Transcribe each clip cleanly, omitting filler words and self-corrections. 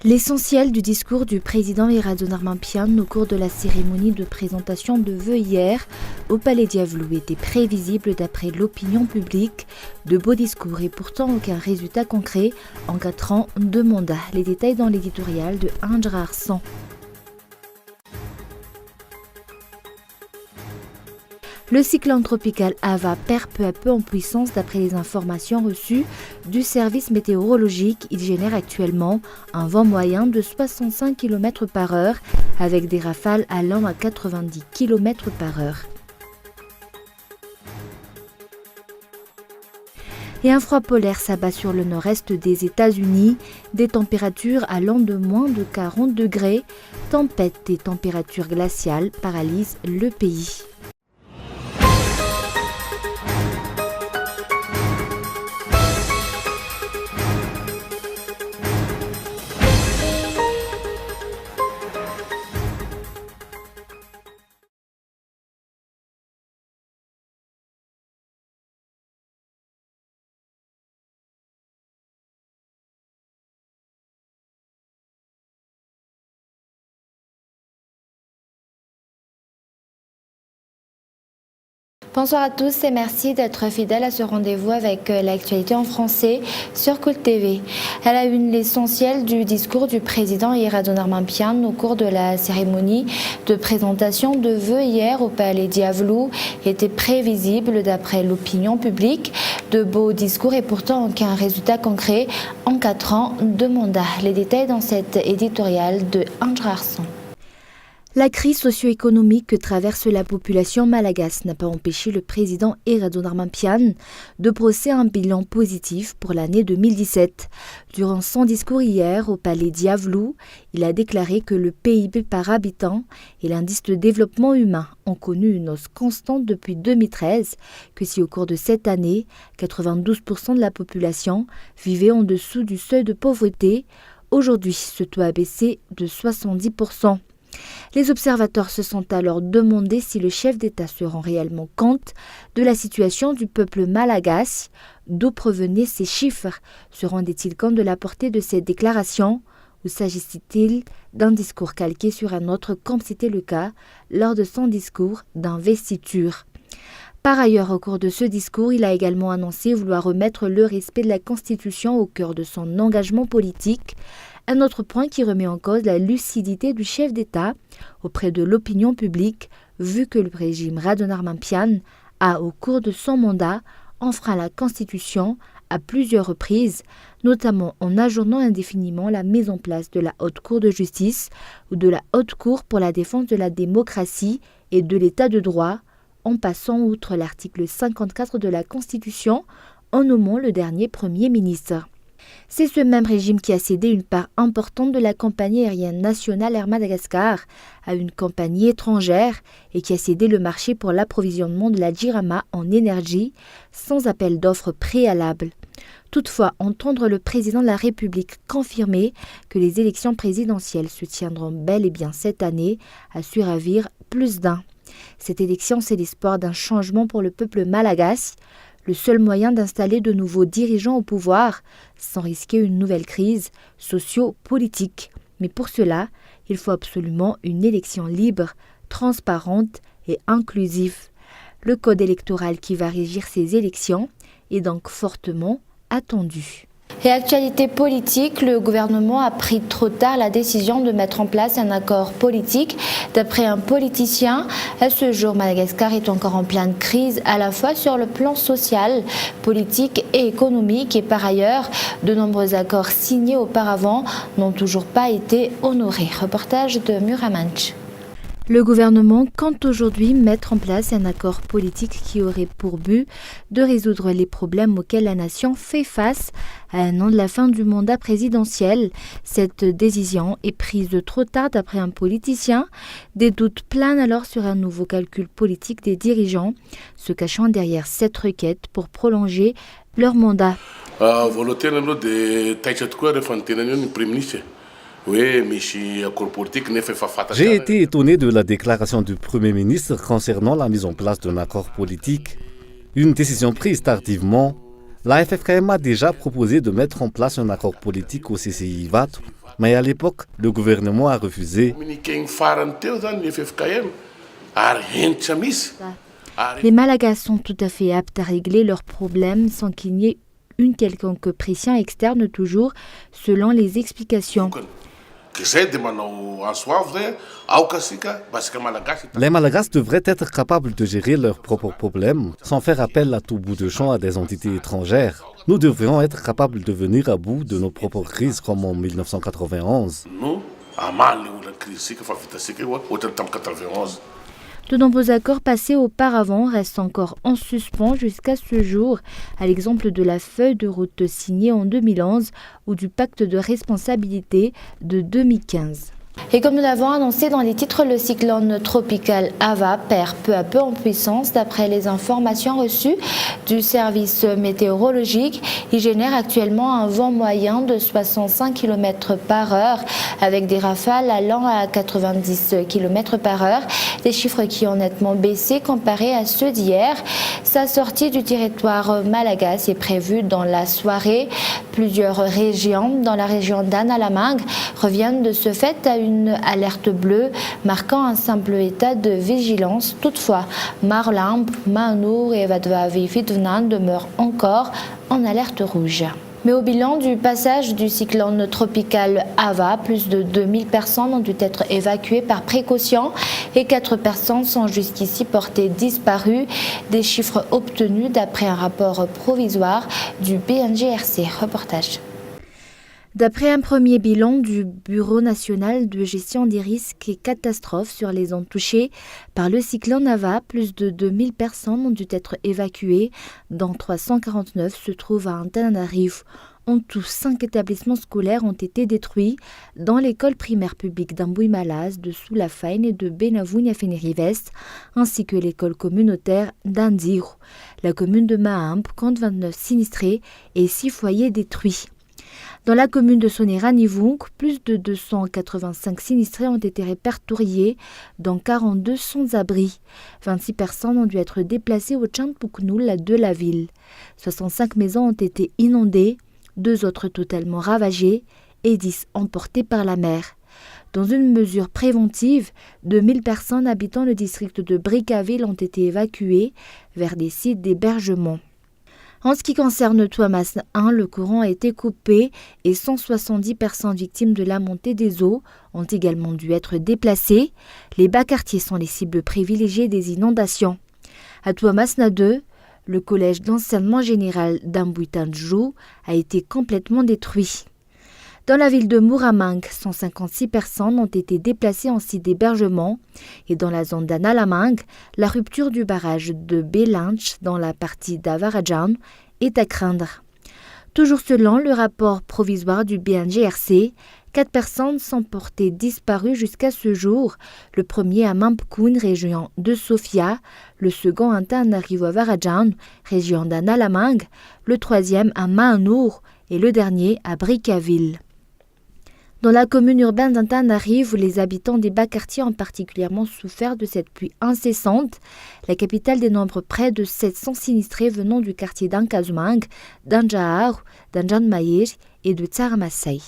L'essentiel du discours du président Eradon Armampian au cours de la cérémonie de présentation de vœux hier au Palais Diavelou était prévisible d'après l'opinion publique. De beaux discours et pourtant aucun résultat concret en 4 ans de mandat. Les détails dans l'éditorial de Andra Arsan. Le cyclone tropical Ava perd peu à peu en puissance d'après les informations reçues du service météorologique. Il génère actuellement un vent moyen de 65 km/h avec des rafales allant à 90 km/h. Et un froid polaire s'abat sur le nord-est des États-Unis, des températures allant de moins de 40 degrés. Tempêtes et températures glaciales paralysent le pays. Bonsoir à tous et merci d'être fidèles à ce rendez-vous avec l'actualité en français sur Cool TV. À la une, l'essentiel du discours du président Eradon Armampian au cours de la cérémonie de présentation de vœux hier au Palais Diavelou était prévisible d'après l'opinion publique. De beaux discours et pourtant aucun résultat concret en 4 ans de mandat. Les détails dans cet éditorial de Andra Arsan. La crise socio-économique que traverse la population malagasy n'a pas empêché le président Eradon Armampian de brosser un bilan positif pour l'année 2017. Durant son discours hier au Palais Diavelou, il a déclaré que le PIB par habitant et l'indice de développement humain ont connu une hausse constante depuis 2013, que si au cours de cette année, 92% de la population vivait en dessous du seuil de pauvreté, aujourd'hui ce taux a baissé de 70%. Les observateurs se sont alors demandé si le chef d'État se rend réellement compte de la situation du peuple malagasy. D'où provenaient ces chiffres? Se rendait-il compte de la portée de ces déclarations? Ou s'agissait-il d'un discours calqué sur un autre, comme c'était le cas lors de son discours d'investiture? Par ailleurs, au cours de ce discours, il a également annoncé vouloir remettre le respect de la Constitution au cœur de son engagement politique. Un autre point qui remet en cause la lucidité du chef d'État auprès de l'opinion publique, vu que le régime Eradon Armampian a, au cours de son mandat, enfreint la Constitution à plusieurs reprises, notamment en ajournant indéfiniment la mise en place de la Haute Cour de justice ou de la Haute Cour pour la défense de la démocratie et de l'État de droit, en passant outre l'article 54 de la Constitution en nommant le dernier Premier ministre. C'est ce même régime qui a cédé une part importante de la compagnie aérienne nationale Air Madagascar à une compagnie étrangère et qui a cédé le marché pour l'approvisionnement de la Jirama en énergie sans appel d'offres préalable. Toutefois, entendre le président de la République confirmer que les élections présidentielles se tiendront bel et bien cette année a su ravir plus d'un. Cette élection, c'est l'espoir d'un changement pour le peuple malagasy, le seul moyen d'installer de nouveaux dirigeants au pouvoir sans risquer une nouvelle crise socio-politique. Mais pour cela, il faut absolument une élection libre, transparente et inclusive. Le code électoral qui va régir ces élections est donc fortement attendu. Et actualité politique, le gouvernement a pris trop tard la décision de mettre en place un accord politique. D'après un politicien, à ce jour, Madagascar est encore en pleine crise, à la fois sur le plan social, politique et économique. Et par ailleurs, de nombreux accords signés auparavant n'ont toujours pas été honorés. Reportage de Muramanch. Le gouvernement compte aujourd'hui mettre en place un accord politique qui aurait pour but de résoudre les problèmes auxquels la nation fait face à un an de la fin du mandat présidentiel. Cette décision est prise trop tard d'après un politicien. Des doutes planent alors sur un nouveau calcul politique des dirigeants, se cachant derrière cette requête pour prolonger leur mandat. J'ai été étonné de la déclaration du Premier ministre concernant la mise en place d'un accord politique, une décision prise tardivement, La FFKM a déjà proposé de mettre en place un accord politique au CCI-VAT, mais à l'époque, le gouvernement a refusé. Les Malagasy sont tout à fait aptes à régler leurs problèmes sans qu'il n'y ait une quelconque pression externe toujours, selon les explications. Les Malagasy devraient être capables de gérer leurs propres problèmes sans faire appel à tout bout de champ à des entités étrangères. Nous devrions être capables de venir à bout de nos propres crises comme en 1991. De nombreux accords passés auparavant restent encore en suspens jusqu'à ce jour, à l'exemple de la feuille de route signée en 2011 ou du pacte de responsabilité de 2015. Et comme nous l'avons annoncé dans les titres, le cyclone tropical Ava perd peu à peu en puissance. D'après les informations reçues du service météorologique, il génère actuellement un vent moyen de 65 km par heure avec des rafales allant à 90 km par heure. Des chiffres qui ont nettement baissé comparés à ceux d'hier. Sa sortie du territoire malagasy est prévue dans la soirée. Plusieurs régions, dans la région d'Analamangue, reviennent de ce fait à une alerte bleue marquant un simple état de vigilance. Toutefois, Marlamp, Manur et Vadvavi-Fitvnan demeurent encore en alerte rouge. Mais au bilan du passage du cyclone tropical Ava, plus de 2000 personnes ont dû être évacuées par précaution et 4 personnes sont jusqu'ici portées disparues. Des chiffres obtenus d'après un rapport provisoire du BNGRC. Reportage. D'après un premier bilan du Bureau national de gestion des risques et catastrophes sur les zones touchées par le cyclone Ava, plus de 2000 personnes ont dû être évacuées, dont 349 se trouvent à Antananarivo. En tout, 5 établissements scolaires ont été détruits, dont l'école primaire publique d'Amboui-Malaz, de Soulafaine et de Benavunha-Fenerives, ainsi que l'école communautaire d'Anziro. La commune de Mahamp compte 29 sinistrés et 6 foyers détruits. Dans la commune de Sonera-Nivung, plus de 285 sinistrés ont été répertoriés, dont 42 sans-abri. 26 personnes ont dû être déplacées au Tchantpuknul de la ville. 65 maisons ont été inondées, 2 autres totalement ravagées et 10 emportées par la mer. Dans une mesure préventive, 2000 personnes habitant le district de Brickaville ont été évacuées vers des sites d'hébergement. En ce qui concerne Tuamas 1, le courant a été coupé et 170 personnes victimes de la montée des eaux ont également dû être déplacées. Les bas quartiers sont les cibles privilégiées des inondations. À Tuamasna 2, le collège d'enseignement général d'Ambuitanjou a été complètement détruit. Dans la ville de Muramang, 156 personnes ont été déplacées en site d'hébergement et dans la zone d'Analamangue, la rupture du barrage de Belanch dans la partie d'Avarajan est à craindre. Toujours selon le rapport provisoire du BNGRC, 4 personnes sont portées disparues jusqu'à ce jour, le premier à Mampkoun, région de Sofia, le second à Antananarivo-Avarajan, région d'Analamangue, le troisième à Maanour et le dernier à Brickaville. Dans la commune urbaine d'Antananarivo, les habitants des bas quartiers ont particulièrement souffert de cette pluie incessante. La capitale dénombre près de 700 sinistrés venant du quartier d'Ankazumang, d'Anjahar, d'Anjanmaïr et de Tsaramasai.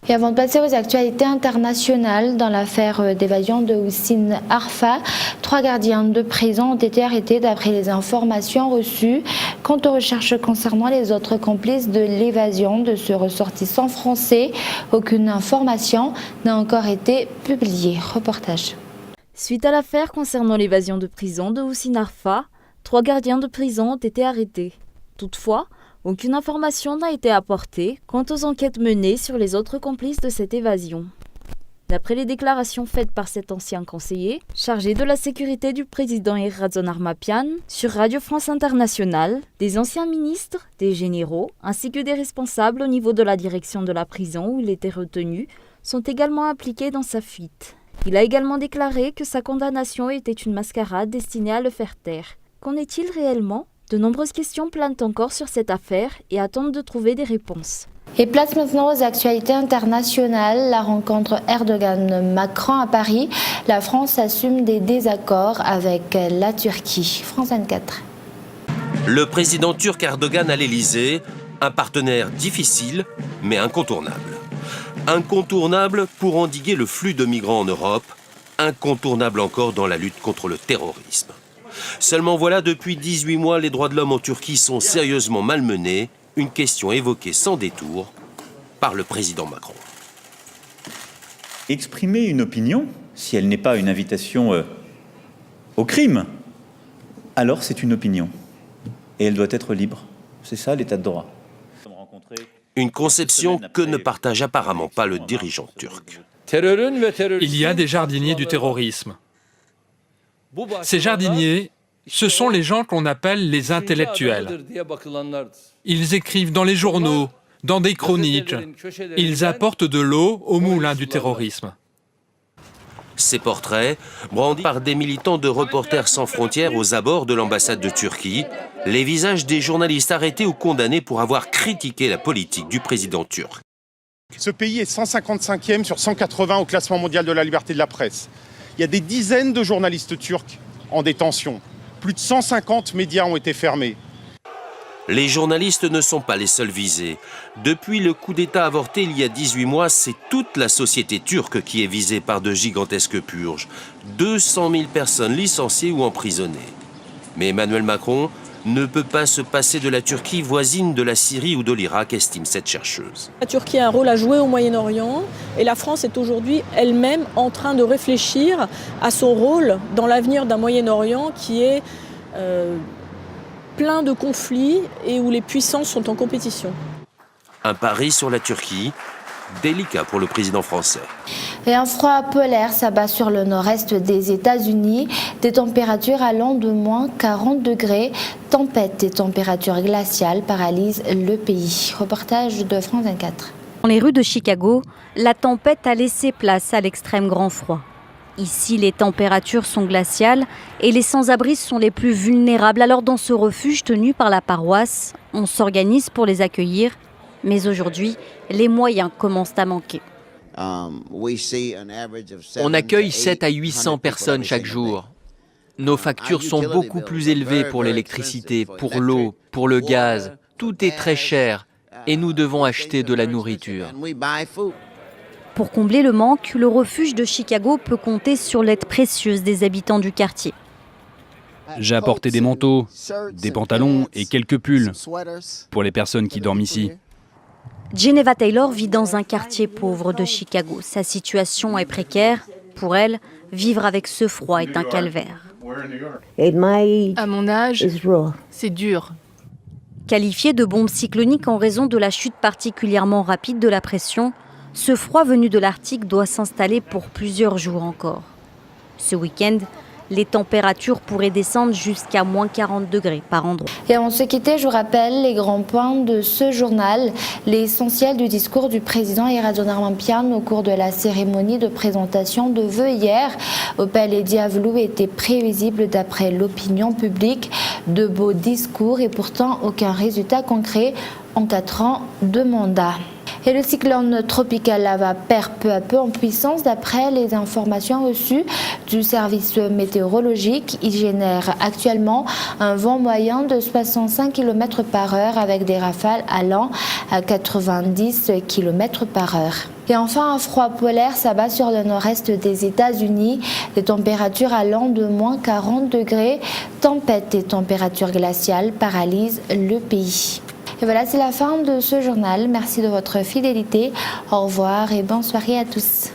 Et avant de passer aux actualités internationales, dans l'affaire d'évasion de Houssine Arfa, 3 gardiens de prison ont été arrêtés d'après les informations reçues. Quant aux recherches concernant les autres complices de l'évasion de ce ressortissant français, aucune information n'a encore été publiée. Reportage. Suite à l'affaire concernant l'évasion de prison de Houssine Arfa, 3 gardiens de prison ont été arrêtés. Toutefois, aucune information n'a été apportée quant aux enquêtes menées sur les autres complices de cette évasion. D'après les déclarations faites par cet ancien conseiller, chargé de la sécurité du président Iradzonar Mapian, sur Radio France Internationale, des anciens ministres, des généraux, ainsi que des responsables au niveau de la direction de la prison où il était retenu, sont également impliqués dans sa fuite. Il a également déclaré que sa condamnation était une mascarade destinée à le faire taire. Qu'en est-il réellement ? De nombreuses questions planent encore sur cette affaire et attendent de trouver des réponses. Et place maintenant aux actualités internationales. La rencontre Erdogan-Macron à Paris. La France assume des désaccords avec la Turquie. France 24. Le président turc Erdogan à l'Élysée, un partenaire difficile, mais incontournable. Incontournable pour endiguer le flux de migrants en Europe, incontournable encore dans la lutte contre le terrorisme. Seulement voilà, depuis 18 mois, les droits de l'homme en Turquie sont sérieusement malmenés, une question évoquée sans détour par le président Macron. Exprimer une opinion, si elle n'est pas une invitation au crime, alors c'est une opinion. Et elle doit être libre. C'est ça l'état de droit. Une conception que ne partage apparemment pas le dirigeant turc. Il y a des jardiniers du terrorisme. Ces jardiniers, ce sont les gens qu'on appelle les intellectuels. Ils écrivent dans les journaux, dans des chroniques. Ils apportent de l'eau au moulin du terrorisme. Ces portraits, brandis par des militants de Reporters sans frontières aux abords de l'ambassade de Turquie, les visages des journalistes arrêtés ou condamnés pour avoir critiqué la politique du président turc. Ce pays est 155e sur 180 au classement mondial de la liberté de la presse. Il y a des dizaines de journalistes turcs en détention. Plus de 150 médias ont été fermés. Les journalistes ne sont pas les seuls visés. Depuis le coup d'État avorté il y a 18 mois, c'est toute la société turque qui est visée par de gigantesques purges. 200 000 personnes licenciées ou emprisonnées. Mais Emmanuel Macron ne peut pas se passer de la Turquie voisine de la Syrie ou de l'Irak, estime cette chercheuse. La Turquie a un rôle à jouer au Moyen-Orient et la France est aujourd'hui elle-même en train de réfléchir à son rôle dans l'avenir d'un Moyen-Orient qui est plein de conflits et où les puissances sont en compétition. Un pari sur la Turquie, délicat pour le président français. Et un froid polaire s'abat sur le nord-est des États-Unis. Des températures allant de moins 40 degrés. Tempêtes et températures glaciales paralysent le pays. Reportage de France 24. Dans les rues de Chicago, la tempête a laissé place à l'extrême grand froid. Ici, les températures sont glaciales et les sans-abri sont les plus vulnérables. Alors dans ce refuge tenu par la paroisse, on s'organise pour les accueillir. Mais aujourd'hui, les moyens commencent à manquer. On accueille 7 à 800 personnes chaque jour. Nos factures sont beaucoup plus élevées pour l'électricité, pour l'eau, pour le gaz. Tout est très cher et nous devons acheter de la nourriture. Pour combler le manque, le refuge de Chicago peut compter sur l'aide précieuse des habitants du quartier. J'ai apporté des manteaux, des pantalons et quelques pulls pour les personnes qui dorment ici. Geneva Taylor vit dans un quartier pauvre de Chicago. Sa situation est précaire. Pour elle, vivre avec ce froid est un calvaire. À mon âge, c'est dur. Qualifié de bombe cyclonique en raison de la chute particulièrement rapide de la pression, ce froid venu de l'Arctique doit s'installer pour plusieurs jours encore. Ce week-end, les températures pourraient descendre jusqu'à moins 40 degrés par endroit. Et avant de se quitter, je vous rappelle les grands points de ce journal. L'essentiel du discours du président Iradon Armampian au cours de la cérémonie de présentation de vœux hier au Palais Diavelou était prévisible d'après l'opinion publique. De beaux discours et pourtant aucun résultat concret en 4 ans de mandat. Et le cyclone tropical Lava perd peu à peu en puissance d'après les informations reçues du service météorologique. Il génère actuellement un vent moyen de 65 km par heure avec des rafales allant à 90 km par heure. Et enfin, un froid polaire s'abat sur le nord-est des États-Unis. Des températures allant de moins 40 degrés. Tempêtes et températures glaciales paralysent le pays. Et voilà, c'est la fin de ce journal. Merci de votre fidélité. Au revoir et bonne soirée à tous.